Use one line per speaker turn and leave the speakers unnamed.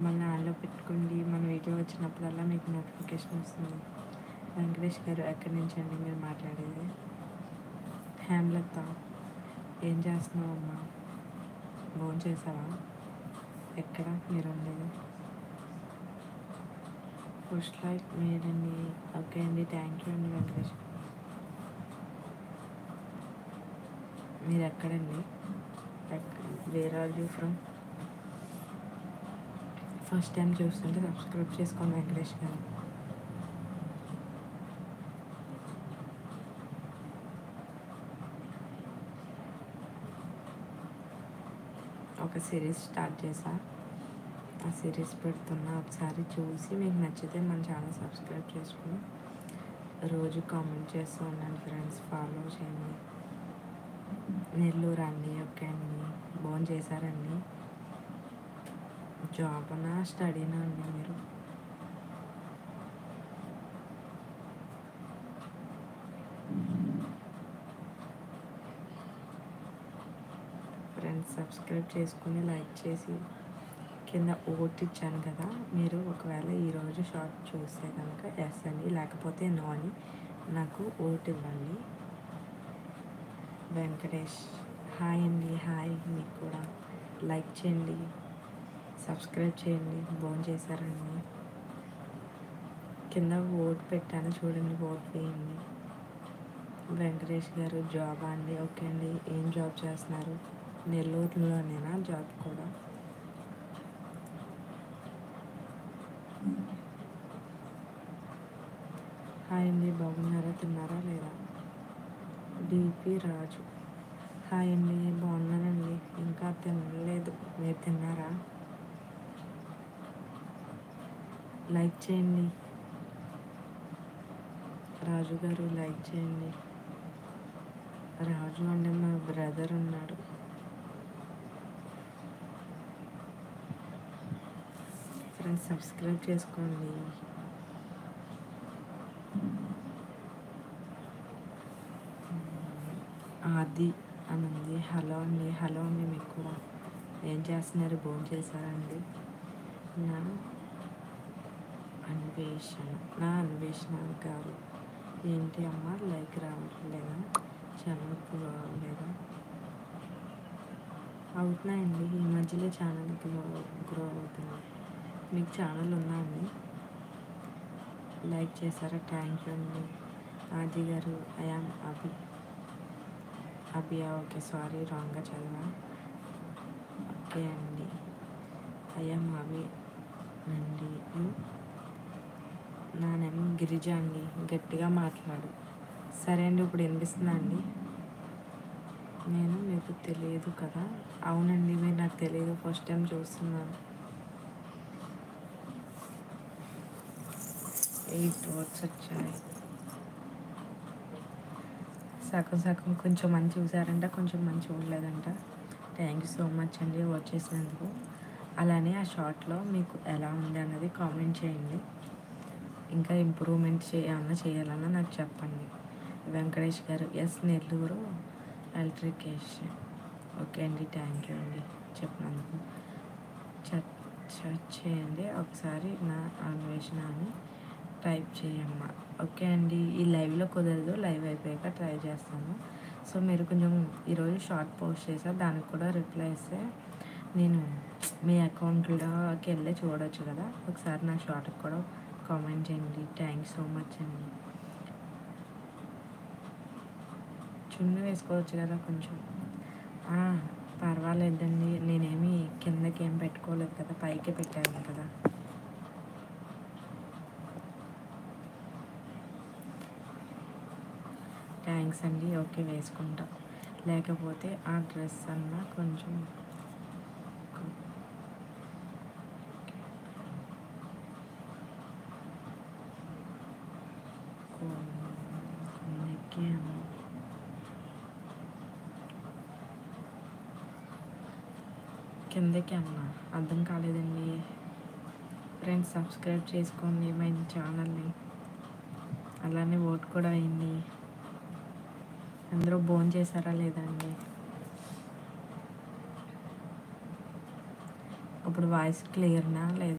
మళ్ళీ ఆన్లో పెట్టుకోండి. మన వీడియో వచ్చినప్పుడల్లా మీకు నోటిఫికేషన్ వస్తుంది. వెంకటేష్ గారు ఎక్కడి నుంచి అండి మీరు మాట్లాడేది? హేమలత, ఏం చేస్తున్నావు అమ్మా? ఫోన్ చేసావా? ఎక్కడ మీరు ఉండేది? ఫస్ట్ లైక్ మీరండి. ఓకే అండి, థ్యాంక్ యూ అండి వెంకటేష్. మీరు ఎక్కడండి? Where are you from? First time చూస్తుంటే సబ్స్క్రైబ్ చేసుకోండి వెంకటేష్ గారు. ఒక సిరీస్ స్టార్ట్ చేశా, ఆ సిరీస్ పెడుతున్నా. ఒకసారి చూసి మీకు నచ్చితే మన ఛానల్ సబ్స్క్రైబ్ చేసుకుని రోజు కామెంట్ చేస్తూ ఉండండి ఫ్రెండ్స్. ఫాలో చేయండి. నెల్లూరు అండి. ఓకే అండి, ఫోన్ చేశారండి. జాబనా స్టడీనా అండి మీరు? ఫ్రెండ్స్ సబ్స్క్రైబ్ చేసుకుని లైక్ చేసి కింద ఓట్ ఇచ్చాను కదా, మీరు ఒకవేళ ఈరోజు షార్ట్ చూస్తే కనుక ఎస్ అండి, లేకపోతే నో అని నాకు ఓట్ ఇవ్వండి. వెంకటేష్ హాయ్ అండి. హాయ్, మీకు కూడా లైక్ చేయండి, సబ్స్క్రైబ్ చేయండి. ఫోన్ చేశారండి. కింద ఓట్ పెట్టాను చూడండి, ఓట్ వేయండి. వెంకటేష్ గారు జాబా అండి? ఓకే అండి, ఏం జాబ్ చేస్తున్నారు? నెల్లూరులోనేనా జాబ్ కూడా? హాయ్ అండి, బాగున్నారా? తిన్నారా లేదా? డిపి రాజు హాయ్ అండి, బాగున్నానండి. ఇంకా తినలేదు, మీరు తిన్నారా? లైక్ చేయండి రాజు గారు, లైక్ చేయండి. రాజు అంటే మా బ్రదర్ ఉన్నాడు. ఫ్రెండ్స్ సబ్స్క్రైబ్ చేసుకోండి. ఆది అనంది హలో అండి. హలో అండి, మీకు కూడా. ఏం చేస్తున్నారు? భోజనం చేశారండి? నా అన్వేషణ గారు, ఏంటి అమ్మ లైక్ రావట్లేదా? ఛానల్ గ్రో అవ్వలేదా? అవుతున్నాయండి, ఈ మధ్యలో ఛానల్ గ్రో అవుతుంది. మీకు ఛానల్ ఉందా అండి? లైక్ చేశారా? థ్యాంక్ యూ అండి. ఆది గారు, ఐఆమ్ అభియా ఓకే, సారీ రాంగ్గా చదివా. ఓకే అండి, ఐఆమ్ అభి అండి. నా నేమ్ గిరిజ అండి. గట్టిగా మాట్లాడు. సరే అండి, ఇప్పుడు వినిపిస్తుందా అండి? నేను మీకు తెలియదు కదా? అవునండి, మీరు నాకు తెలియదు, ఫస్ట్ టైం చూస్తున్నాను. 8 వర్డ్స్ వచ్చాయి. సగం కొంచెం మంచి చూసారంట, కొంచెం మంచి చూడలేదంట. థ్యాంక్ యూ సో మచ్ అండి వచ్చేసినందుకు. అలానే ఆ షార్ట్లో మీకు ఎలా ఉంది అన్నది కామెంట్ చేయండి. ఇంకా ఇంప్రూవ్మెంట్ ఏమన్నా చేయాలన్నా నాకు చెప్పండి. వెంకటేష్ గారు, ఎస్ నెల్లూరు ఎలక్ట్రికేషన్. ఓకే అండి, థ్యాంక్ యూ అండి చెప్పినందుకు. సెర్చ్ చేయండి ఒకసారి, నా అన్వేషణ అని టైప్ చేయమ్మా. ఓకే అండి, ఈ లైవ్లో కుదరదు, లైవ్ అయిపోయాక ట్రై చేస్తాను. సో మీరు కొంచెం ఈరోజు షార్ట్ పోస్ట్ చేశారు, దానికి కూడా రిప్లై ఇస్తే నేను మీ అకౌంట్లోకి వెళ్ళి చూడవచ్చు కదా. ఒకసారి నా షార్ట్కి కూడా కామెంట్ చేయండి. థ్యాంక్స్ సో మచ్ అండి. చున్నీ వేసుకోవచ్చు కదా కొంచెం. పర్వాలేదండి, నేనేమి కిందకి ఏం పెట్టుకోలేదు కదా, పైకి పెట్టాను కదా. థ్యాంక్స్ అండి. ఓకే, వేసుకుంటా. లేకపోతే ఆ డ్రెస్ అన్నా కొంచెం కిందకి అన్నా అర్థం కాలేదండి. ఫ్రెండ్స్ సబ్స్క్రైబ్ చేసుకోండి మా ఛానల్ని, అలానే ఓట్ కూడా అయింది. అందరూ భోజనం చేశారా లేదా అండి? ఇప్పుడు వాయిస్ క్లియర్‌నా? లేదా?